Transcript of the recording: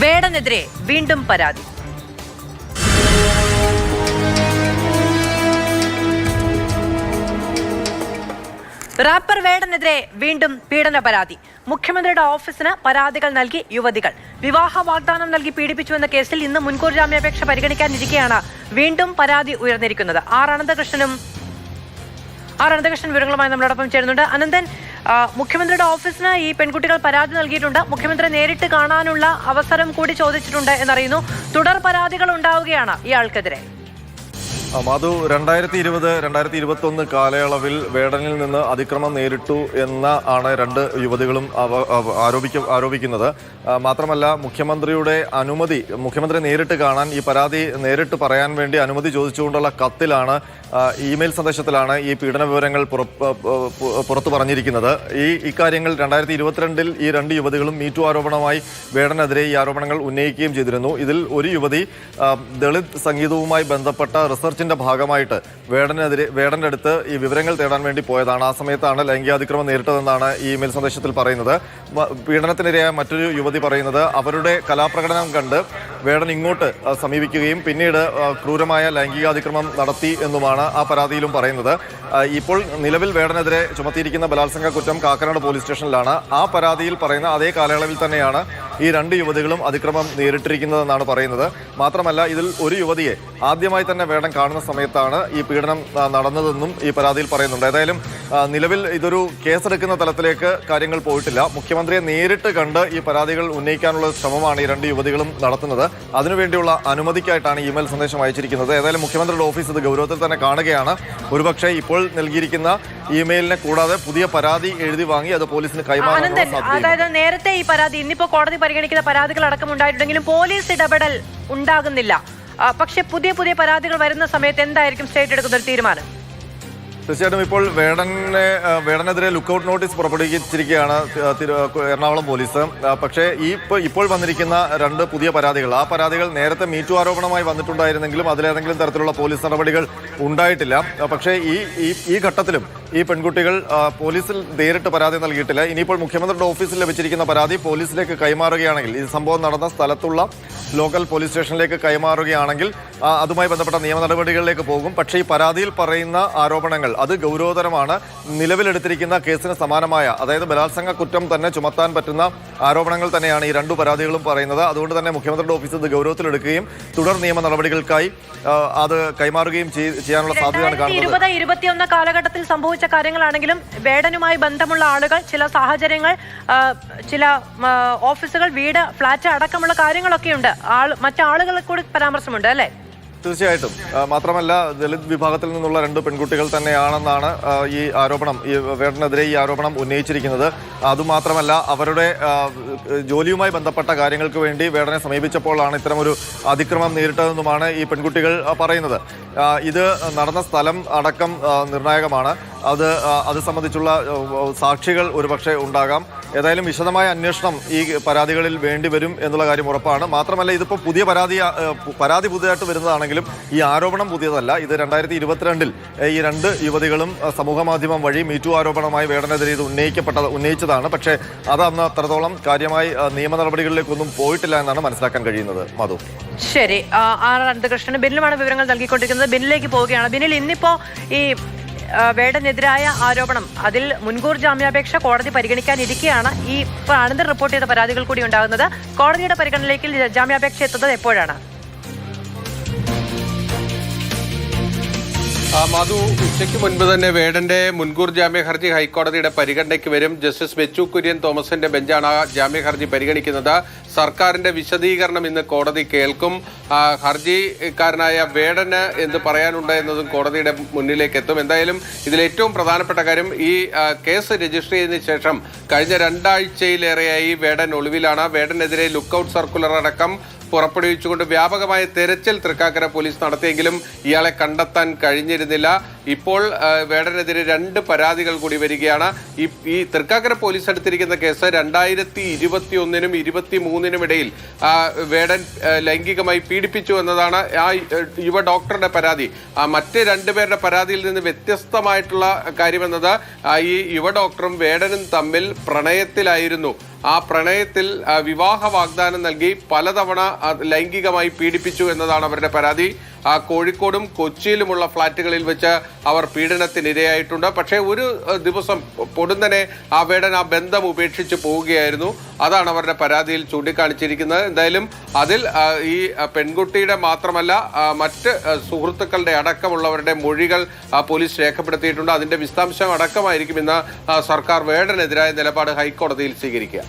വേടനെതിരെ വീണ്ടും പരാതി. റാപ്പർ വേടനെതിരെ വീണ്ടും പീഡന പരാതി. മുഖ്യമന്ത്രിയുടെ ഓഫീസിന് പരാതികൾ നൽകി യുവതികൾ. വിവാഹ വാഗ്ദാനം നൽകി പീഡിപ്പിച്ചുവെന്ന കേസിൽ ഇന്ന് മുൻകൂർ ജാമ്യാപേക്ഷ പരിഗണിക്കാനിരിക്കെയാണ് വീണ്ടും പരാതി ഉയർന്നിരിക്കുന്നത്. ആർ അനന്തകൃഷ്ണൻ വിവരങ്ങളുമായി നമ്മളോടൊപ്പം ചേരുന്നുണ്ട്. അനന്തൻ, മുഖ്യമന്ത്രിയുടെ ഓഫീസിന് ഈ പെൺകുട്ടികൾ പരാതി നൽകിയിട്ടുണ്ട്. മുഖ്യമന്ത്രി നേരിട്ട് കാണാനുള്ള അവസരം കൂടി ചോദിച്ചിട്ടുണ്ട് എന്നറിയുന്നു. തുടർ പരാതികൾ ഉണ്ടാവുകയാണ് ഇയാൾക്കെതിരെ. മധു, 2020-2021 കാലയളവിൽ വേടനിൽ നിന്ന് അതിക്രമം നേരിട്ടു ആണ് രണ്ട് യുവതികളും ആരോപിക്കുന്നത്. മാത്രമല്ല, മുഖ്യമന്ത്രി നേരിട്ട് കാണാൻ, ഈ പരാതി നേരിട്ട് പറയാൻ വേണ്ടി അനുമതി ചോദിച്ചുകൊണ്ടുള്ള കത്തിലാണ്, ഇമെയിൽ സന്ദേശത്തിലാണ് ഈ പീഡന വിവരങ്ങൾ പുറത്തു പറഞ്ഞിരിക്കുന്നത്. ഇക്കാര്യങ്ങൾ 2022 ഈ രണ്ട് യുവതികളും മീറ്റു ആരോപണമായി വേടനെതിരെ ഈ ആരോപണങ്ങൾ ഉന്നയിക്കുകയും ചെയ്തിരുന്നു. ഇതിൽ ഒരു യുവതി ദളിത് സംഗീതവുമായി ബന്ധപ്പെട്ട റിസർച്ചിന്റെ ഭാഗമായിട്ട് വേടന്റെ അടുത്ത് ഈ വിവരങ്ങൾ തേടാൻ വേണ്ടി പോയതാണ്. ആ സമയത്താണ് ലൈംഗികാതിക്രമം നേരിട്ടതെന്നാണ് ഈ ഇമെയിൽ സന്ദേശത്തിൽ പറയുന്നത്. പീഡനത്തിനിരയായ മറ്റൊരു യുവതി പറയുന്നത് അവരുടെ കലാപ്രകടനം കണ്ട് വേടൻ ഇങ്ങോട്ട് സമീപിക്കുകയും പിന്നീട് ക്രൂരമായ ലൈംഗികാതിക്രമം നടത്തി എന്നുമാണ് ആ പരാതിയിലും പറയുന്നത്. ഇപ്പോൾ നിലവിൽ വേടനെതിരെ ചുമത്തിയിരിക്കുന്ന ബലാത്സംഗ കുറ്റം കാക്കനാട് പോലീസ് സ്റ്റേഷനിലാണ്. ആ പരാതിയിൽ പറയുന്ന അതേ കാലയളവിൽ തന്നെയാണ് ഈ രണ്ട് യുവതികളും അതിക്രമം നേരിട്ടിരിക്കുന്നതെന്നാണ് പറയുന്നത്. മാത്രമല്ല, ഇതിൽ ഒരു യുവതിയെ ആദ്യമായി തന്നെ വേടൻ കാണുന്ന സമയത്താണ് ഈ പീഡനം നടന്നതെന്നും ഈ പരാതിയിൽ പറയുന്നുണ്ട്. ഏതായാലും നിലവിൽ ഇതൊരു കേസെടുക്കുന്ന തലത്തിലേക്ക് കാര്യങ്ങൾ പോയിട്ടില്ല. മുഖ്യമന്ത്രിയെ നേരിട്ട് കണ്ട് ഈ പരാതികൾ ഉന്നയിക്കാനുള്ള ശ്രമമാണ് ഈ രണ്ട് യുവതികളും നടത്തുന്നത്. അതിനുവേണ്ടിയുള്ള അനുമതിക്കായിട്ടാണ് ഇമെയിൽ സന്ദേശം അയച്ചിരിക്കുന്നത്. ഏതായാലും മുഖ്യമന്ത്രിയുടെ ഓഫീസ് ഇത് ഗൗരവത്തിൽ തന്നെ കാണുകയാണ്. ഒരുപക്ഷെ ഇപ്പോൾ നൽകിയിരിക്കുന്ന ഇമെയിലിനെ കൂടാതെ പുതിയ പരാതി എഴുതി വാങ്ങി അത് പോലീസിന് കൈമാറാൻ. അതായത് നേരത്തെ ഈ പരാതി, ഇന്നിപ്പോ കോടതി പരിഗണിക്കുന്ന പരാതികൾ അടക്കം ഉണ്ടായിട്ടുണ്ടെങ്കിലും പോലീസ് ഇടപെടൽ ഉണ്ടാകുന്നില്ല. പക്ഷെ പുതിയ പരാതികൾ വരുന്ന സമയത്ത് എന്തായിരിക്കും സ്റ്റേറ്റ് എടുക്കുന്ന ഒരു തീരുമാനം? തീർച്ചയായിട്ടും ഇപ്പോൾ വേടനെതിരെ ലുക്കൌട്ട് നോട്ടീസ് പുറപ്പെടുവിച്ചിരിക്കുകയാണ് എറണാകുളം പോലീസ്. പക്ഷേ ഇപ്പോൾ വന്നിരിക്കുന്ന രണ്ട് പുതിയ പരാതികൾ, ആ പരാതികൾ നേരത്തെ മീറ്റു ആരോപണമായി വന്നിട്ടുണ്ടായിരുന്നെങ്കിലും അതിലേതെങ്കിലും തരത്തിലുള്ള പോലീസ് നടപടികൾ ഉണ്ടായിട്ടില്ല. പക്ഷേ ഈ ഘട്ടത്തിലും ഈ പെൺകുട്ടികൾ പോലീസിൽ നേരിട്ട് പരാതി നൽകിയിട്ടില്ല. ഇനിയിപ്പോൾ മുഖ്യമന്ത്രിയുടെ ഓഫീസിൽ ലഭിച്ചിരിക്കുന്ന പരാതി പോലീസിലേക്ക് കൈമാറുകയാണെങ്കിൽ, ഈ സംഭവം നടന്ന സ്ഥലത്തുള്ള ലോക്കൽ പോലീസ് സ്റ്റേഷനിലേക്ക് കൈമാറുകയാണെങ്കിൽ അതുമായി ബന്ധപ്പെട്ട നിയമ നടപടികളിലേക്ക് പോകും. പക്ഷേ ഈ പരാതിയിൽ പറയുന്ന ആരോപണങ്ങൾ അത് ഗൗരവതരമാണ്. നിലവിലെടുത്തിരിക്കുന്ന കേസിന് സമാനമായ, അതായത് ബലാത്സംഗ കുറ്റം തന്നെ ചുമത്താൻ പറ്റുന്ന ആരോപണങ്ങൾ തന്നെയാണ് ഈ രണ്ടു പരാതികളും പറയുന്നത്. അതുകൊണ്ട് തന്നെ മുഖ്യമന്ത്രിയുടെ ഓഫീസ് ഇത് ഗൗരവത്തിലെടുക്കുകയും തുടർ നിയമ നടപടികൾക്കായി അത് കൈമാറുകയും ചെയ്യാനുള്ള സാധ്യതയാണ് കാണുന്നത്. 2021 കാലഘട്ടത്തിൽ സംഭവിച്ച കാര്യങ്ങളാണെങ്കിലും വേടനുമായി ബന്ധമുള്ള ആളുകൾ, ചില സാഹചര്യങ്ങൾ, ചില ഓഫീസുകൾ, വീട്, ഫ്ളാറ്റ് അടക്കമുള്ള കാര്യങ്ങളൊക്കെയുണ്ട്. മറ്റാളുകളെ കൂടി പരാമർശമുണ്ട് അല്ലേ? തീർച്ചയായിട്ടും. മാത്രമല്ല, ദളിത് വിഭാഗത്തിൽ നിന്നുള്ള രണ്ട് പെൺകുട്ടികൾ തന്നെയാണെന്നാണ് ഈ ആരോപണം, ഈ വേടനെതിരെ ഈ ആരോപണം ഉന്നയിച്ചിരിക്കുന്നത്. അതുമാത്രമല്ല, അവരുടെ ജോലിയുമായി ബന്ധപ്പെട്ട കാര്യങ്ങൾക്ക് വേണ്ടി വേടനെ സമീപിച്ചപ്പോഴാണ് ഇത്തരമൊരു അതിക്രമം നേരിട്ടതെന്നുമാണ് ഈ പെൺകുട്ടികൾ പറയുന്നത്. ഇത് നടന്ന സ്ഥലം അടക്കം നിർണായകമാണ്. അത് സംബന്ധിച്ചുള്ള സാക്ഷികൾ ഒരുപക്ഷെ ഉണ്ടാകാം. ഏതായാലും വിശദമായ അന്വേഷണം ഈ പരാതികളിൽ വേണ്ടിവരും എന്നുള്ള കാര്യം ഉറപ്പാണ്. മാത്രമല്ല, ഇതിപ്പോൾ പുതിയ പരാതി പുതിയതായിട്ട് വരുന്നതാണെങ്കിലും ഈ ആരോപണം പുതിയതല്ല. ഇത് 2022 ഈ രണ്ട് യുവതികളും സമൂഹമാധ്യമം വഴി മീറ്റു ആരോപണമായി വേടനെതിരെ ഇത് ഉന്നയിച്ചതാണ്. പക്ഷേ അത് അന്ന് അത്രത്തോളം കാര്യമായി നിയമ നടപടികളിലേക്കൊന്നും പോയിട്ടില്ല എന്നാണ് മനസ്സിലാക്കാൻ കഴിയുന്നത്. മധു, ശരി. ആർ അനന്തകൃഷ്ണൻ ബിന്നിലുമാണ് വിവരങ്ങൾ നൽകിക്കൊണ്ടിരിക്കുന്നത്. ബിന്നിലേക്ക് പോവുകയാണ്. ബിന്നിൽ, ഇന്നിപ്പോ ഈ വേടനെതിരായ ആരോപണം, അതിൽ മുൻകൂർ ജാമ്യാപേക്ഷ കോടതി പരിഗണിക്കാനിരിക്കെയാണ് ഈ അനന്തർ റിപ്പോർട്ട് ചെയ്ത പരാതികൾ കൂടി ഉണ്ടാകുന്നത്. കോടതിയുടെ പരിഗണനയിലേക്ക് ജാമ്യാപേക്ഷ എത്തുന്നത് എപ്പോഴാണ്? മധു, ഉച്ചയ്ക്ക് മുൻപ് തന്നെ വേടന്റെ മുൻകൂർ ജാമ്യ ഹർജി ഹൈക്കോടതിയുടെ പരിഗണനയ്ക്ക് വരും. ജസ്റ്റിസ് ബെച്ചു കുര്യൻ തോമസിന്റെ ബെഞ്ചാണ് ആ ജാമ്യ ഹർജി പരിഗണിക്കുന്നത്. സർക്കാരിന്റെ വിശദീകരണം ഇന്ന് കോടതി കേൾക്കും. ഹർജിക്കാരനായ വേടന് എന്ത് പറയാനുണ്ട് എന്നതും കോടതിയുടെ മുന്നിലേക്ക് എത്തും. എന്തായാലും ഇതിൽ ഏറ്റവും പ്രധാനപ്പെട്ട കാര്യം, ഈ കേസ് രജിസ്റ്റർ ചെയ്തതിനു ശേഷം കഴിഞ്ഞ 2 ആഴ്ചയിലേറെയായി വേടൻ ഒളിവിലാണ്. വേടനെതിരെ ലുക്കൌട്ട് സർക്കുലർ അടക്കം പുറപ്പെടുവിച്ചുകൊണ്ട് വ്യാപകമായ തെരച്ചിൽ തൃക്കാക്കര പോലീസ് നടത്തിയെങ്കിലും ഇയാളെ കണ്ടെത്താൻ കഴിഞ്ഞിരുന്നില്ല. ഇപ്പോൾ വേടനെതിരെ 2 പരാതികൾ കൂടി വരികയാണ്. ഈ തൃക്കാക്കര പോലീസ് എടുത്തിരിക്കുന്ന കേസ് 2021-നും 2023-നും ഇടയിൽ വേടൻ ലൈംഗികമായി പീഡിപ്പിച്ചു എന്നതാണ് ആ യുവ ഡോക്ടറുടെ പരാതി. മറ്റ് 2 പേരുടെ പരാതിയിൽ നിന്ന് വ്യത്യസ്തമായിട്ടുള്ള കാര്യമെന്നത് ഈ യുവ ഡോക്ടറും വേടനും തമ്മിൽ പ്രണയത്തിലായിരുന്നു. ആ പ്രണയത്തിൽ വിവാഹ വാഗ്ദാനം നൽകി പലതവണ ലൈംഗികമായി പീഡിപ്പിച്ചു എന്നതാണ് അവരുടെ പരാതി. കോഴിക്കോടും കൊച്ചിയിലുമുള്ള ഫ്ളാറ്റുകളിൽ വെച്ച് അവർ പീഡനത്തിനിരയായിട്ടുണ്ട്. പക്ഷേ ഒരു ദിവസം പൊടുന്നനെ ആ വേടൻ ആ ബന്ധം ഉപേക്ഷിച്ച് പോവുകയായിരുന്നു. അതാണ് അവരുടെ പരാതിയിൽ ചൂണ്ടിക്കാണിച്ചിരിക്കുന്നത്. എന്തായാലും അതിൽ ഈ പെൺകുട്ടിയുടെ മാത്രമല്ല മറ്റ് സുഹൃത്തുക്കളുടെ അടക്കമുള്ളവരുടെ മൊഴികൾ പോലീസ് രേഖപ്പെടുത്തിയിട്ടുണ്ട്. അതിന്റെ വിശദാംശം അടക്കമായിരിക്കും ഇന്ന് സർക്കാർ വേടനെതിരായ നിലപാട് ഹൈക്കോടതിയിൽ സ്വീകരിക്കുക.